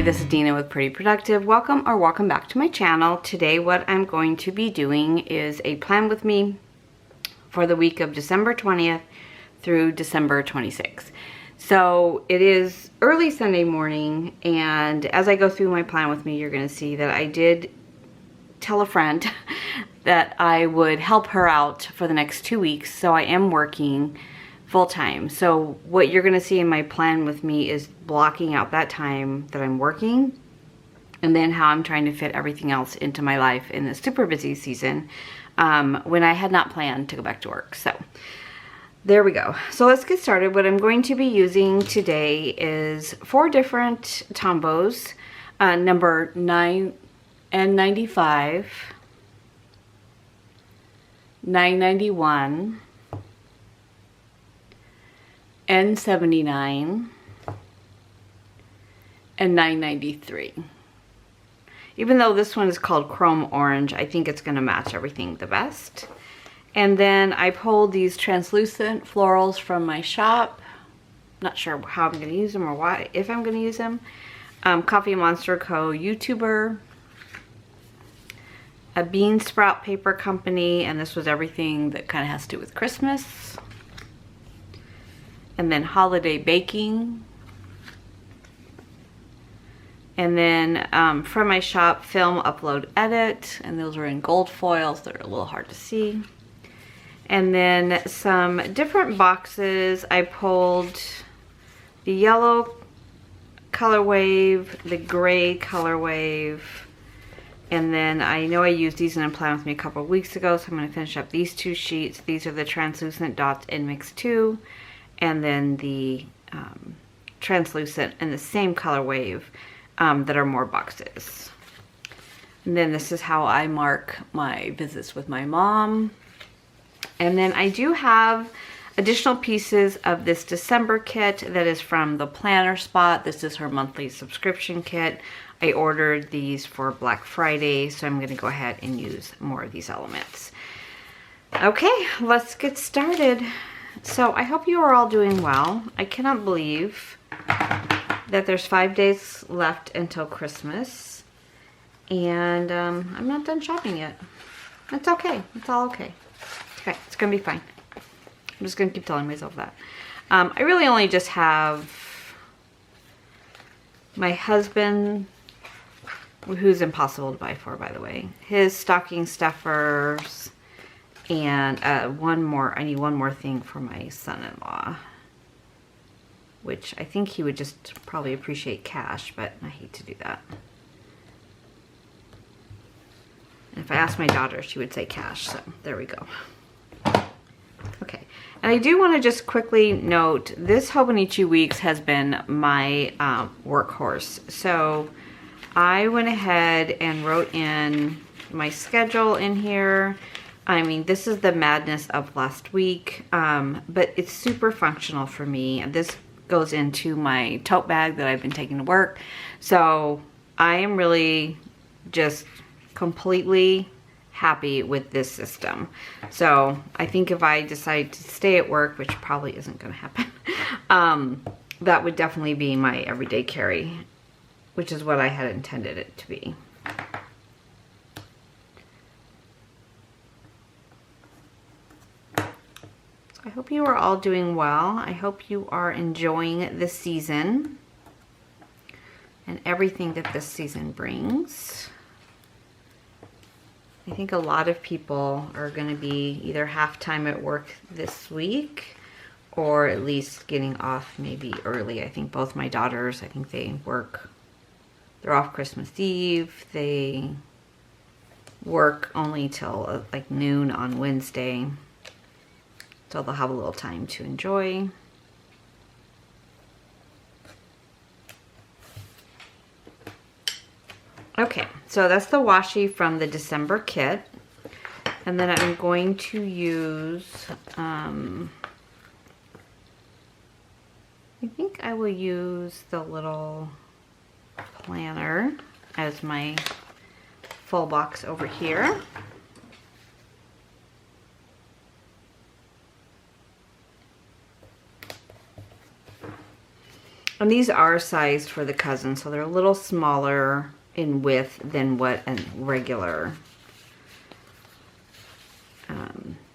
this is Dina with Pretty Productive. Welcome back to my channel. Today what I'm going to be doing is a plan with me for the week of December 20th through December 26th. So it is early Sunday morning, and as I go through my plan with me, you're going to see that I did tell a friend that I would help her out for the next 2 weeks. So I am working full-time. So what you're going to see in my plan with me is blocking out that time that I'm working, and then how I'm trying to fit everything else into my life in this super busy season when I had not planned to go back to work. So there we go. So let's get started. What I'm going to be using today is 4 different Tombows, number 9 and 95, 991, N79, and 993. Even though this one is called Chrome Orange, I think it's going to match everything the best. And then I pulled these translucent florals from my shop. Not sure how I'm going to use them or why, if I'm going to use them. Coffee Monster Co. YouTuber. A bean sprout paper company, and this was everything that kind of has to do with Christmas. And then holiday baking. And then from my shop, film, upload, edit, and those are in gold foils. They're a little hard to see. And then some different boxes. I pulled the yellow color wave, the gray color wave, and then I know I used these in a plan with me a couple of weeks ago, so I'm going to finish up these 2 sheets. These are the translucent dots in mix 2, and then the translucent in the same color wave that are more boxes. And then this is how I mark my visits with my mom. And then I do have additional pieces of this December kit that is from the Planner Spot. This is her monthly subscription kit. I ordered these for Black Friday, so I'm going to go ahead and use more of these elements. Okay, let's get started. So I hope you are all doing well. I cannot believe that there's 5 days left until Christmas, and I'm not done shopping yet. It's okay. It's all okay. Okay, it's gonna be fine. I'm just gonna keep telling myself that. I really only just have my husband, who's impossible to buy for, by the way, his stocking stuffers, and I need one more thing for my son-in-law, which I think he would just probably appreciate cash, but I hate to do that. And if I asked my daughter, she would say cash, so there we go. Okay, and I do want to just quickly note, this Hobonichi Weeks has been my workhorse. So I went ahead and wrote in my schedule in here. I mean, this is the madness of last week, but it's super functional for me. This goes into my tote bag that I've been taking to work. So I am really just completely happy with this system. So I think if I decide to stay at work, which probably isn't going to happen, that would definitely be my everyday carry, which is what I had intended it to be. I hope you are all doing well. I hope you are enjoying this season and everything that this season brings. I think a lot of people are going to be either half-time at work this week, or at least getting off maybe early. I think both my daughters, I think they work, they're off Christmas Eve. They work only till like noon on Wednesday. So they'll have a little time to enjoy. Okay, so that's the washi from the December kit. And then I'm going to use, I think I will use the little planner as my full box over here. And these are sized for the cousin, so they're a little smaller in width than what a regular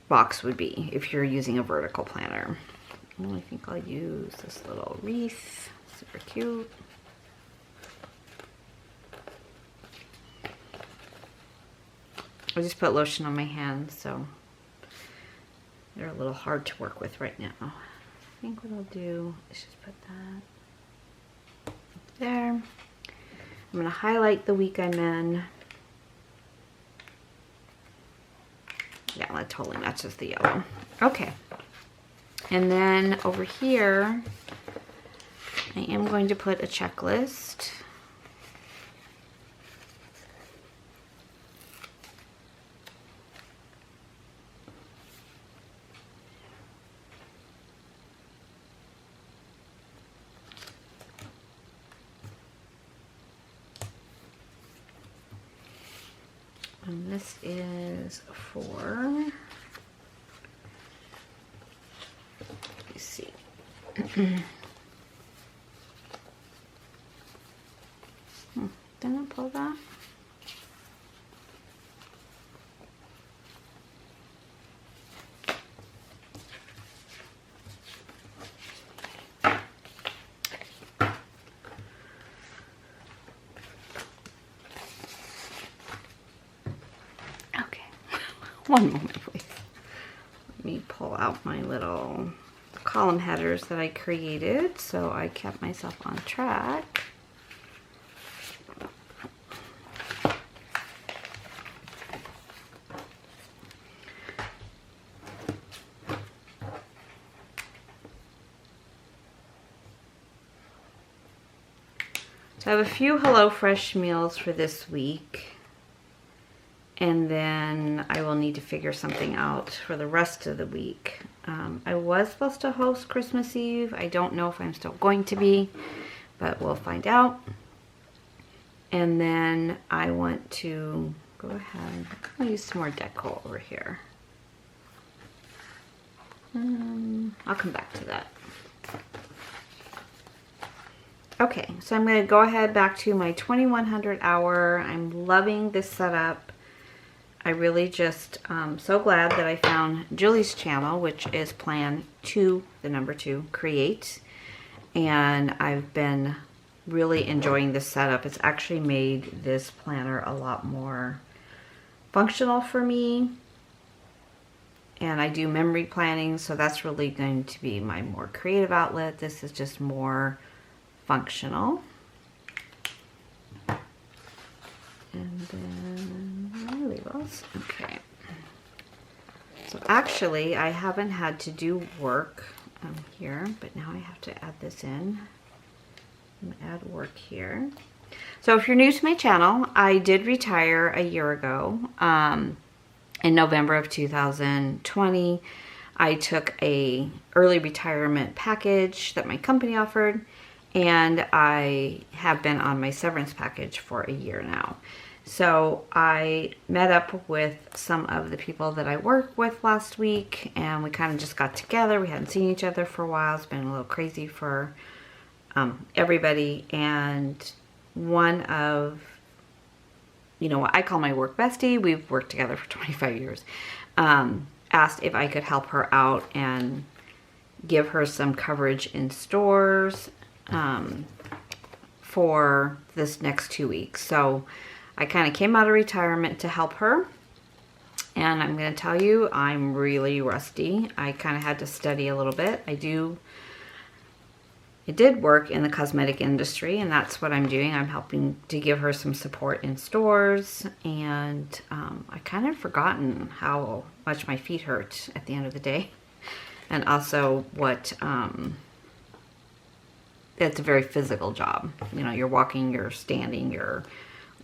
box would be if you're using a vertical planner. I think I'll use this little wreath, super cute. I just put lotion on my hands, so they're a little hard to work with right now. I think what I'll do is just put that there. I'm going to highlight the week I'm in. Yeah, that totally matches the yellow. Okay. And then over here, I am going to put a checklist. And this is for, let's see. Didn't I pull that? One moment, please. Let me pull out my little column headers that I created so I kept myself on track. So I have a few HelloFresh meals for this week. And then I will need to figure something out for the rest of the week. I was supposed to host Christmas Eve. I don't know if I'm still going to be, but we'll find out. And then I want to go ahead. I'll use some more deco over here. I'll come back to that. Okay, so I'm going to go ahead back to my 2100 hour. I'm loving this setup. I really just so glad that I found Julie's channel, which is Plan 2, the number 2, Create. And I've been really enjoying this setup. It's actually made this planner a lot more functional for me. And I do memory planning, so that's really going to be my more creative outlet. This is just more functional. And then labels. Okay. So actually, I haven't had to do work here, but now I have to add this in. I'm gonna add work here. So if you're new to my channel, I did retire a year ago. In November of 2020, I took a early retirement package that my company offered, and I have been on my severance package for a year now. So I met up with some of the people that I work with last week, and we kind of just got together. We hadn't seen each other for a while. It's been a little crazy for everybody. And one of, you know, what I call my work bestie, we've worked together for 25 years, asked if I could help her out and give her some coverage in stores for this next 2 weeks. So I kind of came out of retirement to help her, and I'm going to tell you, I'm really rusty. I kind of had to study a little bit. I did work in the cosmetic industry, and that's what I'm doing. I'm helping to give her some support in stores, and I kind of forgotten how much my feet hurt at the end of the day, and also what it's a very physical job. You know, you're walking, you're standing, you're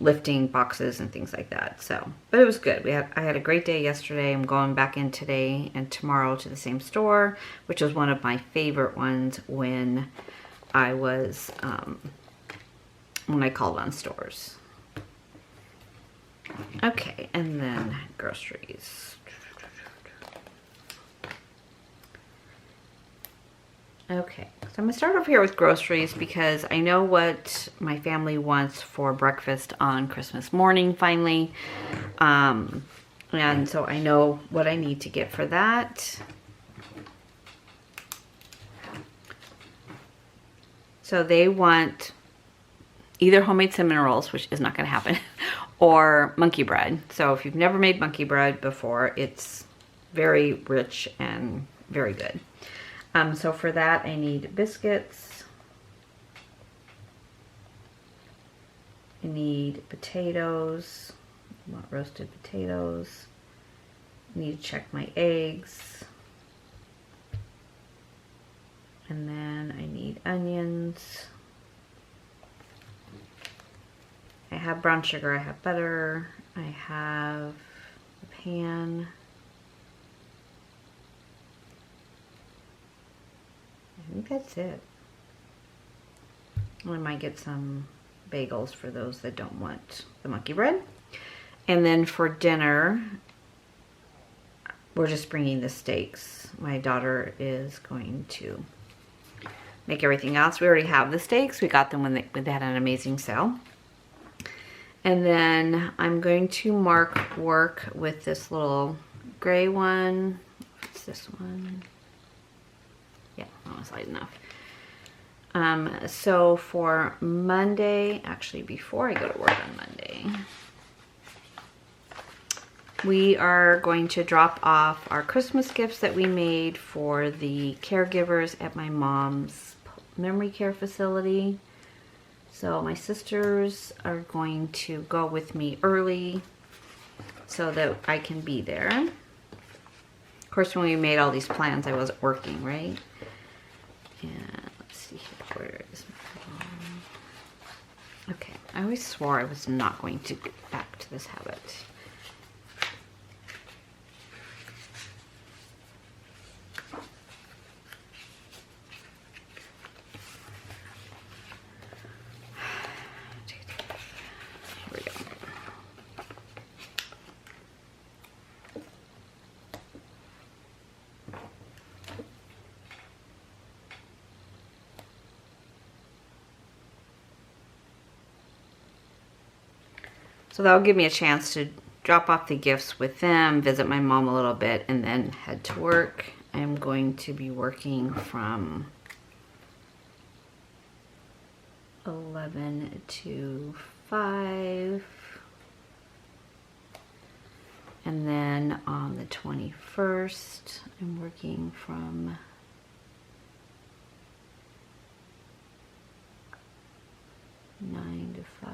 lifting boxes and things like that. So, but it was good. I had a great day yesterday. I'm going back in today and tomorrow to the same store, which was one of my favorite ones when I was when I called on stores. Okay, and then groceries. Okay, so I'm gonna start over here with groceries because I know what my family wants for breakfast on Christmas morning finally. And so I know what I need to get for that. So they want either homemade cinnamon rolls, which is not gonna happen, or monkey bread. So if you've never made monkey bread before, it's very rich and very good. So for that, I need biscuits. I need potatoes. I want roasted potatoes. I need to check my eggs. And then I need onions. I have brown sugar, I have butter, I have a pan. I think that's it. I might get some bagels for those that don't want the monkey bread. And then for dinner, we're just bringing the steaks. My daughter is going to make everything else. We already have the steaks. We got them when they had an amazing sale. And then I'm going to mark work with this little gray one. What's this one? Yeah, that was light enough. So for Monday, actually before I go to work on Monday, we are going to drop off our Christmas gifts that we made for the caregivers at my mom's memory care facility. So my sisters are going to go with me early so that I can be there. Of course, when we made all these plans, I wasn't working, right? And let's see here, where is my phone? Okay, I always swore I was not going to get back to this habit. So that'll give me a chance to drop off the gifts with them, visit my mom a little bit, and then head to work. I'm going to be working from 11 to 5. And then on the 21st, I'm working from 9 to 5.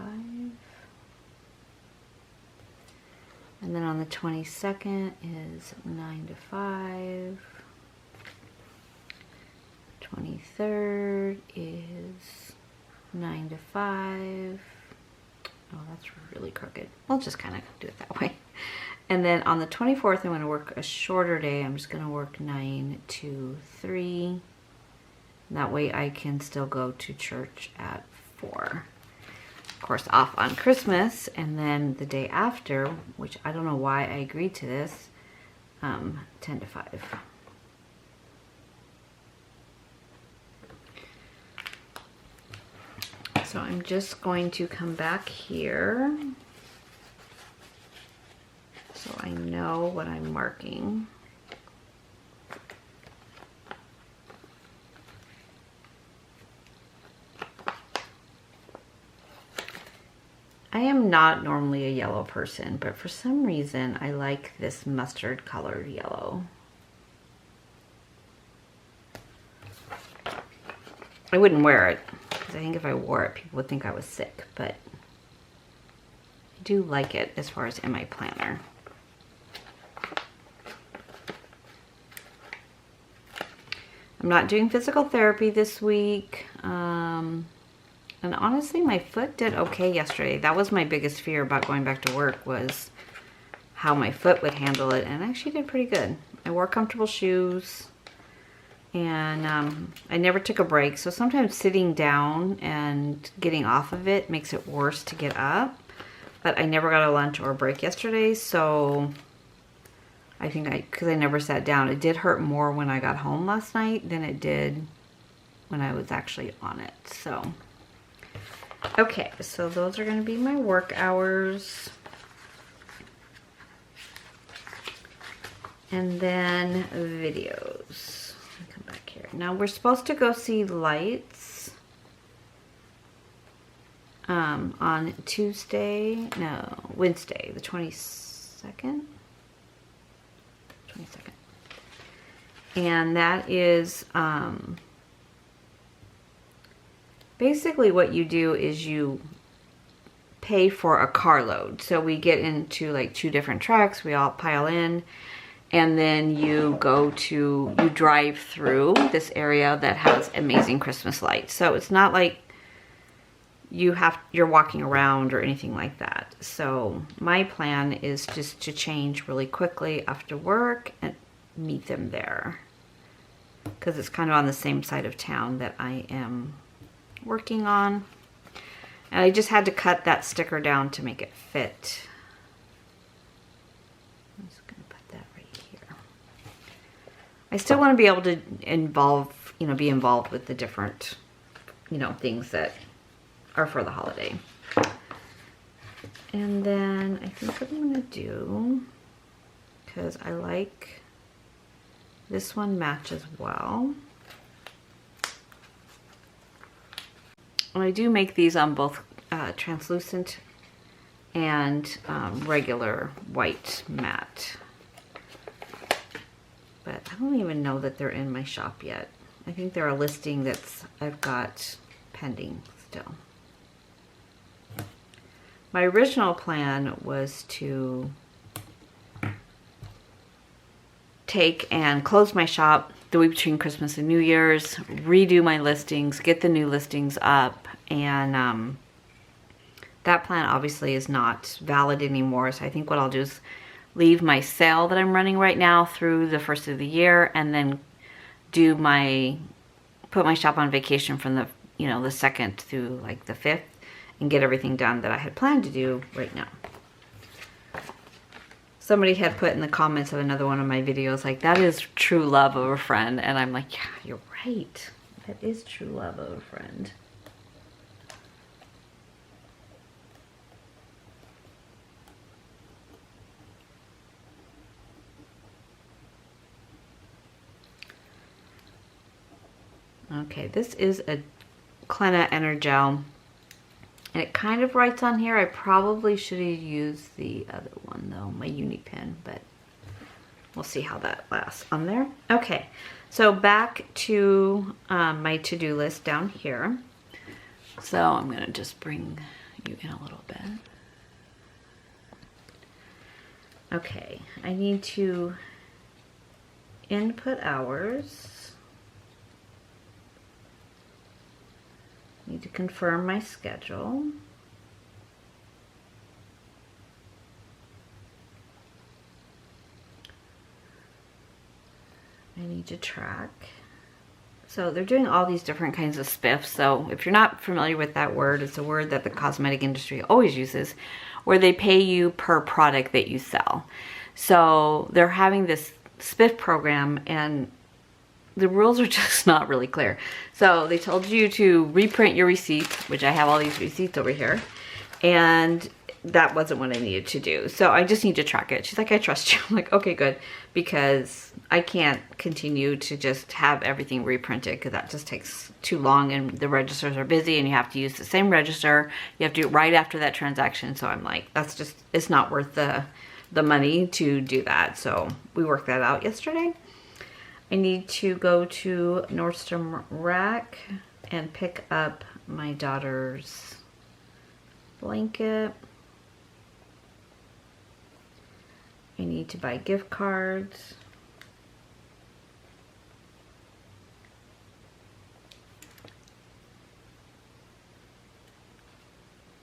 And then on the 22nd is 9 to 5. 23rd is 9 to 5. Oh, that's really crooked. I'll just kind of do it that way. And then on the 24th, I'm going to work a shorter day. I'm just going to work 9 to 3. That way I can still go to church at 4. Of course, off on Christmas, and then the day after, which I don't know why I agreed to this, 10 to 5. So I'm just going to come back here so I know what I'm marking. I am not normally a yellow person, but for some reason I like this mustard colored yellow. I wouldn't wear it, because I think if I wore it, people would think I was sick, but I do like it as far as in my planner. I'm not doing physical therapy this week. And honestly, my foot did okay yesterday. That was my biggest fear about going back to work, was how my foot would handle it. And I actually did pretty good. I wore comfortable shoes. And I never took a break. So sometimes sitting down and getting off of it makes it worse to get up. But I never got a lunch or a break yesterday. So I think because I never sat down. It did hurt more when I got home last night than it did when I was actually on it. So, okay, so those are gonna be my work hours. And then videos. Let me come back here. Now we're supposed to go see lights on Wednesday, the 22nd. And that is basically what you do is you pay for a carload. So we get into like 2 different trucks, we all pile in, and then you drive through this area that has amazing Christmas lights. So it's not like you're walking around or anything like that. So my plan is just to change really quickly after work and meet them there, because it's kind of on the same side of town that I am working on. And I just had to cut that sticker down to make it fit. I'm just gonna put that right here. I still want to be able to be involved with the different, things that are for the holiday. And then I think what I'm gonna do, because I like this one matches well. And I do make these on both translucent and regular white matte. But I don't even know that they're in my shop yet. I think they're a listing I've got pending still. My original plan was to take and close my shop the week between Christmas and New Year's, redo my listings, get the new listings up, and that plan obviously is not valid anymore. So I think what I'll do is leave my sale that I'm running right now through the first of the year, and then put my shop on vacation from the the 2nd through like the 5th, and get everything done that I had planned to do right now. Somebody had put in the comments of another one of my videos, like, that is true love of a friend. And I'm like, yeah, you're right. That is true love of a friend. Okay, this is a Clenna Energel. And it kind of writes on here. I probably should have used the other one though, my Uni-pen, but we'll see how that lasts on there. Okay, so back to my to-do list down here. So I'm gonna just bring you in a little bit. Okay, I need to input hours. Need to confirm my schedule. I need to track. So they're doing all these different kinds of spiffs. So if you're not familiar with that word, it's a word that the cosmetic industry always uses, where they pay you per product that you sell. So they're having this spiff program, and the rules are just not really clear. So they told you to reprint your receipts, which I have all these receipts over here, and that wasn't what I needed to do. So I just need to track it. She's like, I trust you. I'm like, okay, good, because I can't continue to just have everything reprinted, because that just takes too long, and the registers are busy, and you have to use the same register. You have to do it right after that transaction. So I'm like, it's not worth the money to do that. So we worked that out yesterday. I need to go to Nordstrom Rack and pick up my daughter's blanket. I need to buy gift cards.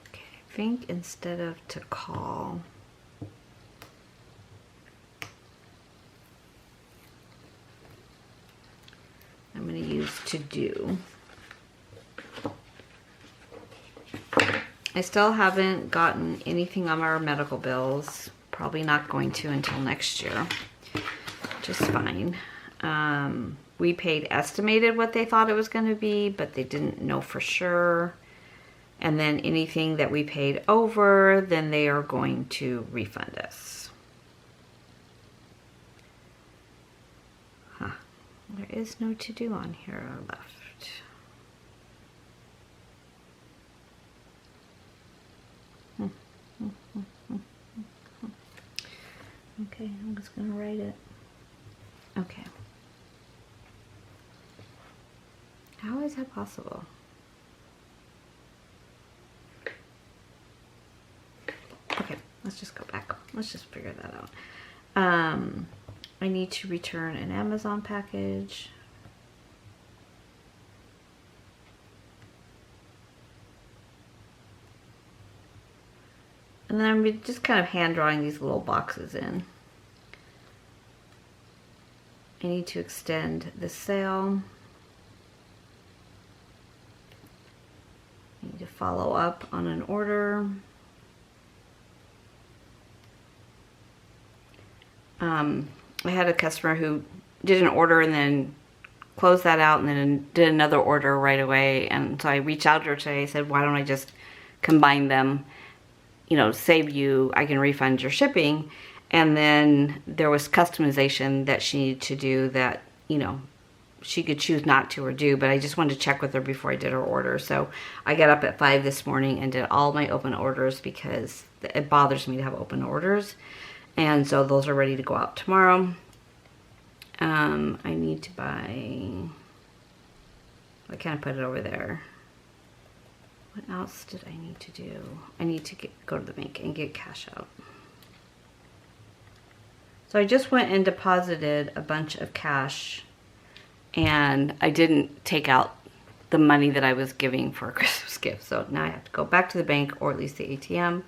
Okay, I think instead of to call, I'm going to use to do. I still haven't gotten anything on our medical bills. Probably not going to until next year, which is fine. We paid estimated what they thought it was going to be, but they didn't know for sure. And then anything that we paid over, then they are going to refund us. Huh. There is no to-do on here left. Okay, I'm just going to write it. Okay. How is that possible? Okay, let's just go back. Let's just figure that out. I need to return an Amazon package. And then I'm just kind of hand drawing these little boxes in. I need to extend the sale. I need to follow up on an order. I had a customer who did an order and then closed that out and then did another order right away. And so I reached out to her today. I said, why don't I just combine them, you know, save you, I can refund your shipping. And then there was customization that she needed to do that, you know, she could choose not to or do, but I just wanted to check with her before I did her order. So I got up at 5 this morning and did all my open orders because it bothers me to have open orders. And so those are ready to go out tomorrow. I need to buy, I kind of put it over there. What else did I need to do? I need to go to the bank and get cash out. So I just went and deposited a bunch of cash and I didn't take out the money that I was giving for a Christmas gift. So now I have to go back to the bank or at least the ATM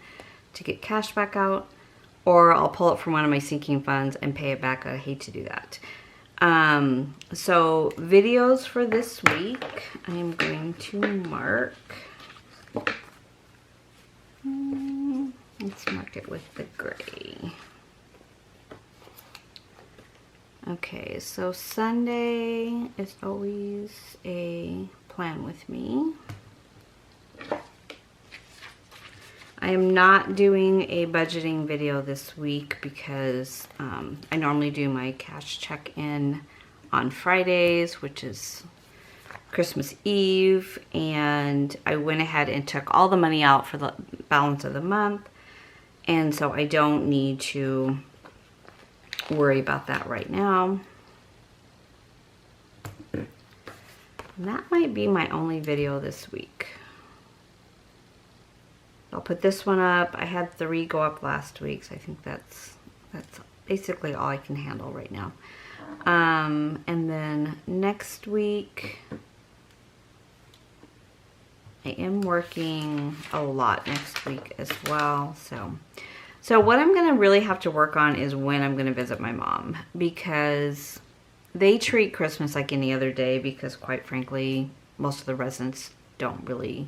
to get cash back out, or I'll pull it from one of my sinking funds and pay it back. I hate to do that. So videos for this week, I am going to mark. Let's mark it with the gray. Okay, so Sunday is always a plan with me. I am not doing a budgeting video this week because I normally do my cash check-in on Fridays, which is Christmas Eve, and I went ahead and took all the money out for the balance of the month, and so I don't need to worry about that right now. And that might be my only video this week. I'll put this one up. I had 3 go up last week, so I think that's basically all I can handle right now. And then next week, I am working a lot next week as well. So what I'm gonna really have to work on is when I'm gonna visit my mom, because they treat Christmas like any other day, because quite frankly, most of the residents don't really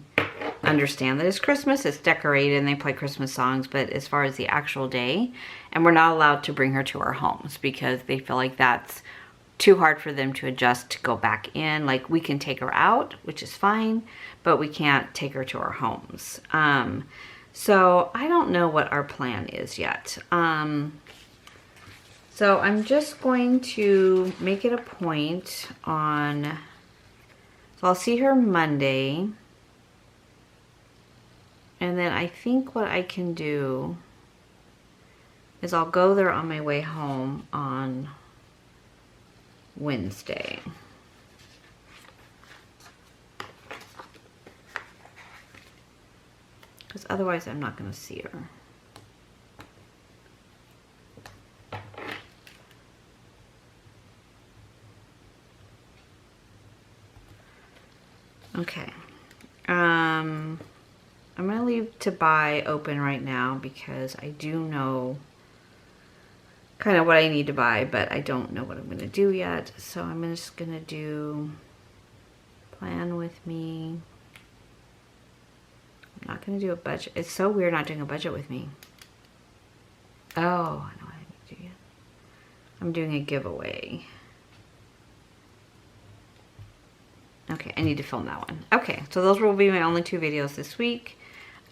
understand that it's Christmas. It's decorated and they play Christmas songs, but as far as the actual day, and we're not allowed to bring her to our homes because they feel like that's too hard for them to adjust to go back in. Like, we can take her out, which is fine, but we can't take her to our homes. So I don't know what our plan is yet. So I'm just going to make it a point on, so I'll see her Monday. And then I think what I can do is I'll go there on my way home on Wednesday. Because otherwise I'm not going to see her. Okay. I'm going to leave to buy open right now because I do know kind of what I need to buy, but I don't know what I'm going to do yet. So I'm just going to do plan with me. I'm not going to do a budget. It's so weird not doing a budget with me. Oh, I know what I need to do yet. I'm doing a giveaway. Okay, I need to film that one. Okay, so those will be my only 2 videos this week.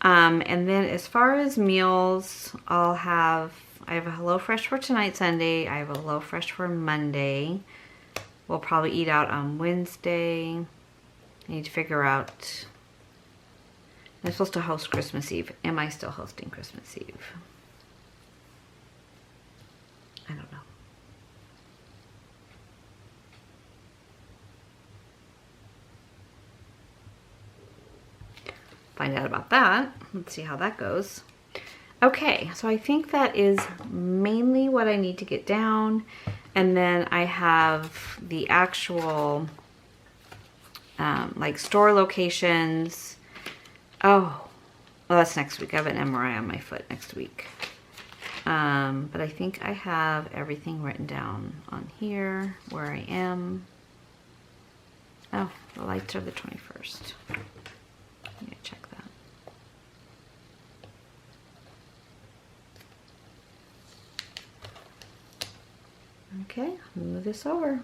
And then as far as meals, I have a HelloFresh for tonight, Sunday. I have a HelloFresh for Monday. We'll probably eat out on Wednesday. I need to figure out, I'm supposed to host Christmas Eve. Am I still hosting Christmas Eve? I don't know. Find out about that. Let's see how that goes. Okay, so I think that is mainly what I need to get down. And then I have the actual like store locations. Oh, well, that's next week. I have an MRI on my foot next week. But I think I have everything written down on here where I am. Oh, the lights are the 21st. Let me check that. Okay, move this over.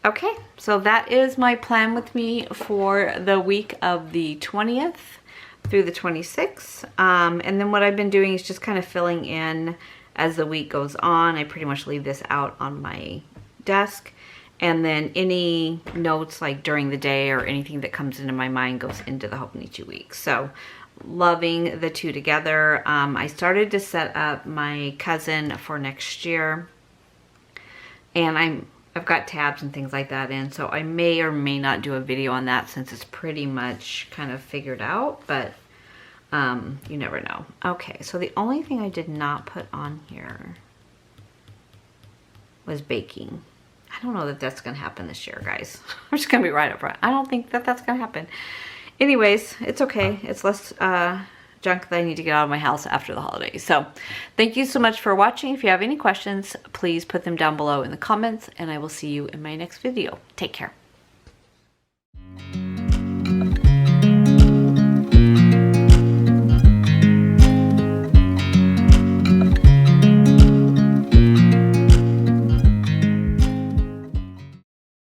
Okay, so that is my plan with me for the week of the 20th through the 26th. And then what I've been doing is just kind of filling in as the week goes on. I pretty much leave this out on my desk. And then any notes like during the day or anything that comes into my mind goes into the Hobonichi week. So loving the 2 together. I started to set up my cousin for next year. And I've got tabs and things like that in. So I may or may not do a video on that since it's pretty much kind of figured out. But you never know. Okay, so the only thing I did not put on here was baking. I don't know that that's going to happen this year, guys. I'm just going to be right up front. I don't think that that's going to happen. Anyways, it's okay. It's less junk that I need to get out of my house after the holidays. So thank you so much for watching. If you have any questions, please put them down below in the comments, and I will see you in my next video. Take care.